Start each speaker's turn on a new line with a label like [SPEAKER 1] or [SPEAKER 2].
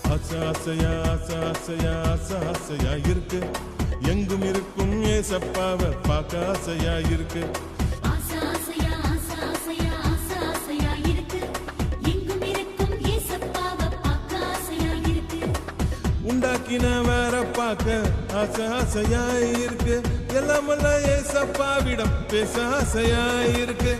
[SPEAKER 1] ஆசை ஆசையா ஆசை ஆசையா ஆசை ஆசையா இருக்கு எங்கும் இருக்கும் ஏசப்பாவை பார்க்க ஆசையா இருக்கு உண்டாக்கின வேற பார்க்க ஆசை ஆசையா இருக்கு எல்லாம் ஏசப்பாவிடம் பேச ஆசையா இருக்கு